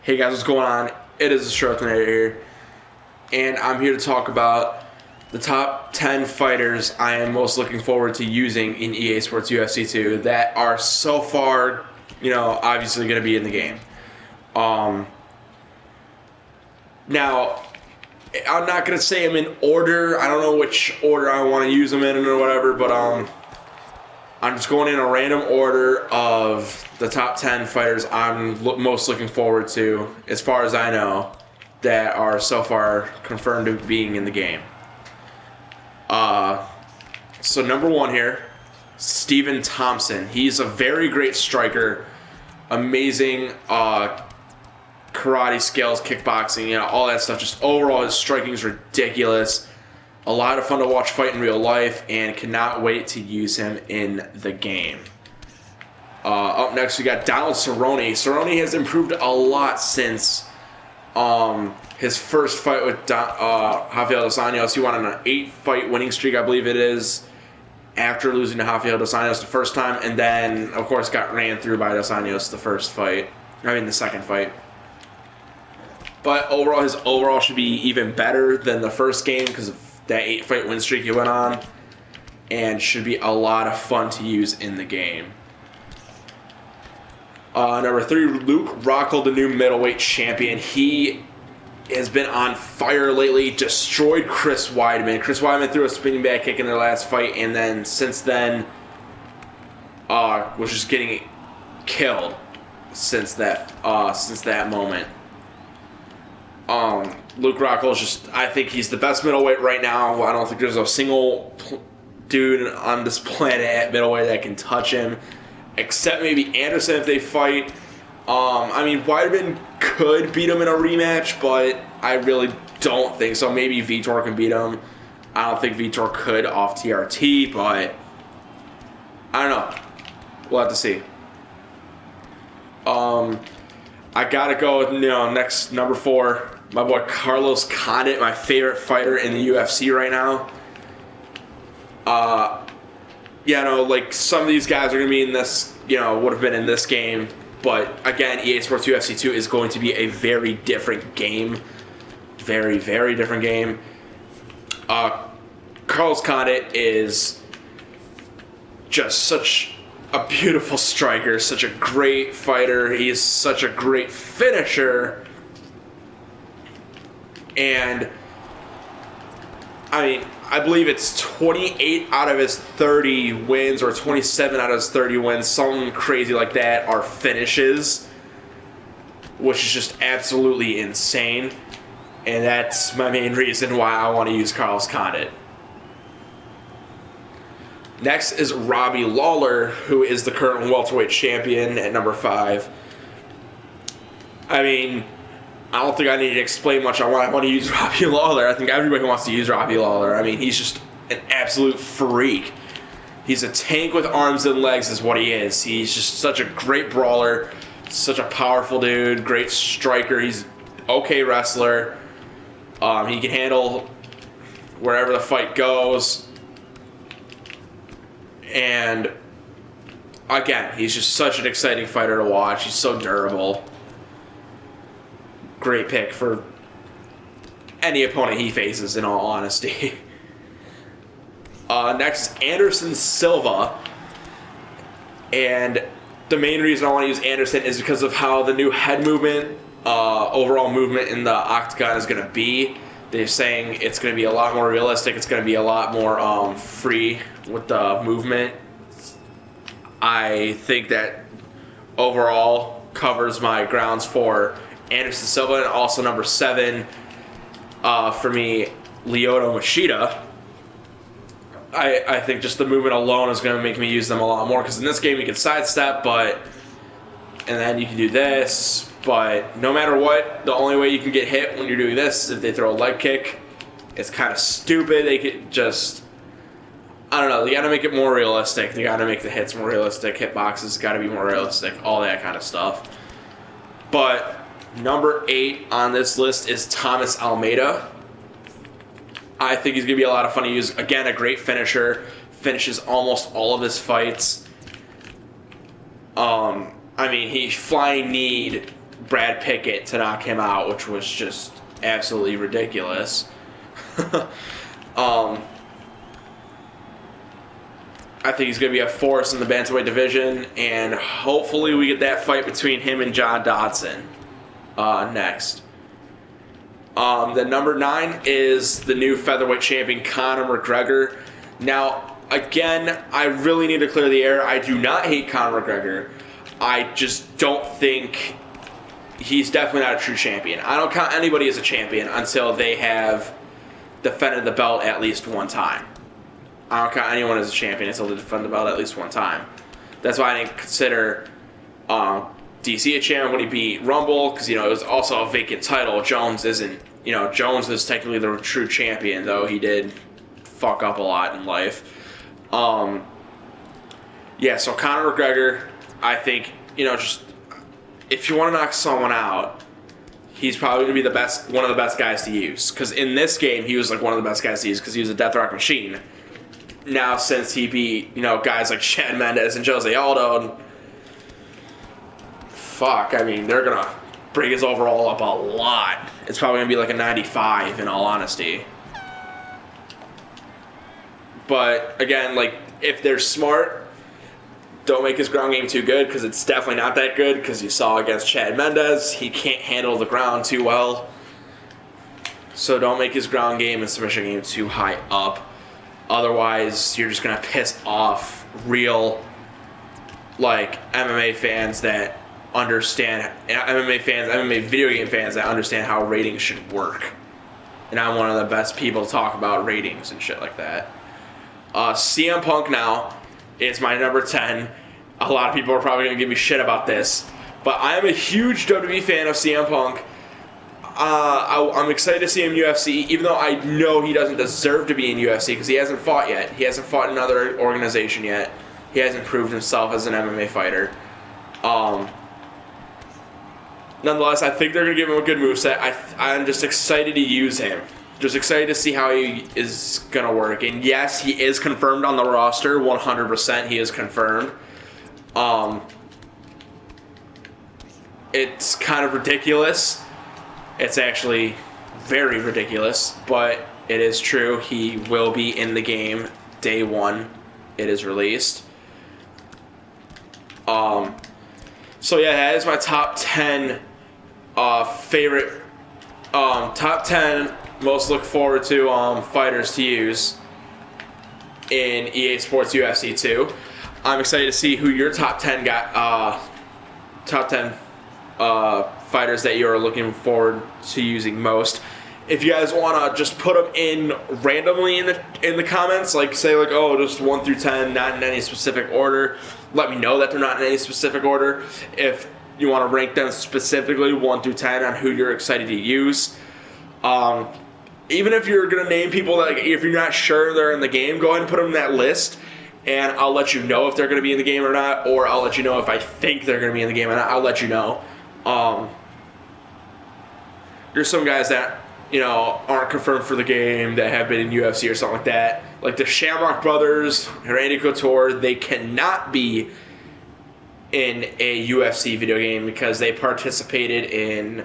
Hey guys, what's going on? It is the Schrothinator here, and I'm here to talk about the top 10 fighters I am most looking forward to using in EA Sports UFC 2 that are so far, obviously going to be in the game. Now, I'm not going to say them in order. I don't know which order I want to use them in or whatever, but I'm just going in a random order of the top 10 fighters I'm most looking forward to, as far as I know, that are so far confirmed to being in the game. So number one here, Stephen Thompson. He's a very great striker, amazing karate skills, kickboxing, all that stuff. Just overall, his striking is ridiculous. A lot of fun to watch fight in real life, and cannot wait to use him in the game. Up next, we got Donald Cerrone. Cerrone has improved a lot since his first fight with Rafael dos Anjos. He went on an 8-fight winning streak, I believe it is, after losing to Rafael dos Anjos the first time, and then, of course, got ran through by dos Anjos the second fight. But overall, his overall should be even better than the first game because of that 8-fight win streak he went on, and should be a lot of fun to use in the game. Number 3, Luke Rockhold, the new middleweight champion. He has been on fire lately, destroyed Chris Weidman. Chris Weidman threw a spinning back kick in their last fight, and then since then was just getting killed since that moment. Luke Rockhold I think he's the best middleweight right now. I don't think there's a single dude on this planet at middleweight that can touch him, except maybe Anderson if they fight. Weidman could beat him in a rematch, but I really don't think so. Maybe Vitor can beat him. I don't think Vitor could off TRT, but I don't know. We'll have to see. I gotta go with next, number 4, my boy Carlos Condit, my favorite fighter in the UFC right now. Some of these guys are gonna be in this, would have been in this game, but again, EA Sports UFC 2 is going to be a very different game, very, very different game. Carlos Condit is just such a beautiful striker, such a great fighter. He is such a great finisher. And I believe it's 28 out of his 30 wins, or 27 out of his 30 wins, something crazy like that, are finishes, which is just absolutely insane. And that's my main reason why I want to use Carlos Condit. Next is Robbie Lawler, who is the current welterweight champion at number 5. I don't think I need to explain much on why I want to use Robbie Lawler. I think everybody wants to use Robbie Lawler. He's just an absolute freak. He's a tank with arms and legs is what he is. He's just such a great brawler, such a powerful dude, great striker. He's okay wrestler. He can handle wherever the fight goes. And again, he's just such an exciting fighter to watch. He's so durable. Great pick for any opponent he faces, in all honesty. Next, Anderson Silva. And the main reason I want to use Anderson is because of how the new head movement, overall movement in the octagon is going to be. They're saying it's going to be a lot more realistic. It's going to be a lot more free with the movement. I think that overall covers my grounds for Anderson Silva, and also number 7 for me, Lyoto Machida. I think just the movement alone is going to make me use them a lot more, because in this game you can sidestep, and then you can do this. But no matter what, the only way you can get hit when you're doing this is if they throw a leg kick. It's kind of stupid. They could just, I don't know, they got to make it more realistic. They got to make the hits more realistic. Hitboxes got to be more realistic. All that kind of stuff. But number 8 on this list is Thomas Almeida. I think he's going to be a lot of fun to use. Again, a great finisher. Finishes almost all of his fights. He flying kneed Brad Pickett to knock him out, which was just absolutely ridiculous. I think he's going to be a force in the bantamweight division, and hopefully we get that fight between him and John Dodson next. The number 9 is the new featherweight champion, Conor McGregor. Now, again, I really need to clear the air. I do not hate Conor McGregor. I just don't think he's definitely not a true champion. I don't count anybody as a champion until they have defended the belt at least one time. I don't count anyone as a champion until they defend the belt at least one time. That's why I didn't consider DC a champion when he beat Rumble, because, it was also a vacant title. Jones isn't, Jones is technically the true champion, though he did fuck up a lot in life. Yeah, so Conor McGregor, I think, just if you want to knock someone out, he's probably going to be one of the best guys to use. Because in this game, he was like one of the best guys to use because he was a death rock machine. Now, since he beat, guys like Chad Mendes and Jose Aldo, they're going to bring his overall up a lot. It's probably going to be like a 95, in all honesty. But, again, if they're smart, don't make his ground game too good, because it's definitely not that good, because you saw against Chad Mendes, he can't handle the ground too well. So don't make his ground game and submission game too high up. Otherwise, you're just going to piss off real, MMA fans that understand, MMA video game fans that understand how ratings should work. And I'm one of the best people to talk about ratings and shit like that. CM Punk now is my number 10. A lot of people are probably going to give me shit about this, but I am a huge WWE fan of CM Punk. I'm excited to see him in UFC, even though I know he doesn't deserve to be in UFC because he hasn't fought yet. He hasn't fought in another organization yet. He hasn't proved himself as an MMA fighter. Nonetheless, I think they're going to give him a good moveset. I'm just excited to use him. Just excited to see how he is going to work. And yes, he is confirmed on the roster. 100% he is confirmed. It's kind of ridiculous. It's actually very ridiculous, but it is true. He will be in the game day one it is released. So yeah, that is my top 10 favorite, top 10 most look forward to fighters to use in EA Sports UFC 2. I'm excited to see who your top 10 fighters that you are looking forward to using most. If you guys want to just put them in randomly in the comments, say just 1 through 10, not in any specific order, let me know that they're not in any specific order. If you want to rank them specifically 1 through 10 on who you're excited to use. Even if you're going to name people that, if you're not sure they're in the game, go ahead and put them in that list, and I'll let you know if they're going to be in the game or not, or I'll let you know if I think they're going to be in the game or not. I'll let you know. There's some guys that, aren't confirmed for the game that have been in UFC or something like that. Like the Shamrock Brothers, Randy Couture, they cannot be in a UFC video game because they participated in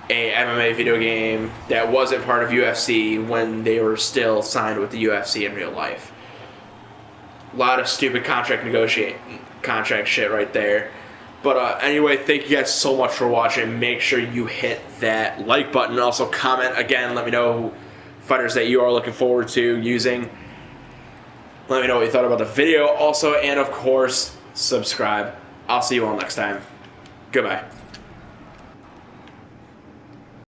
a MMA video game that wasn't part of UFC when they were still signed with the UFC in real life. A lot of stupid contract shit right there. But anyway, thank you guys so much for watching. Make sure you hit that like button. Also comment again. Let me know fighters that you are looking forward to using. Let me know what you thought about the video. Also, and of course, subscribe. I'll see you all next time. Goodbye.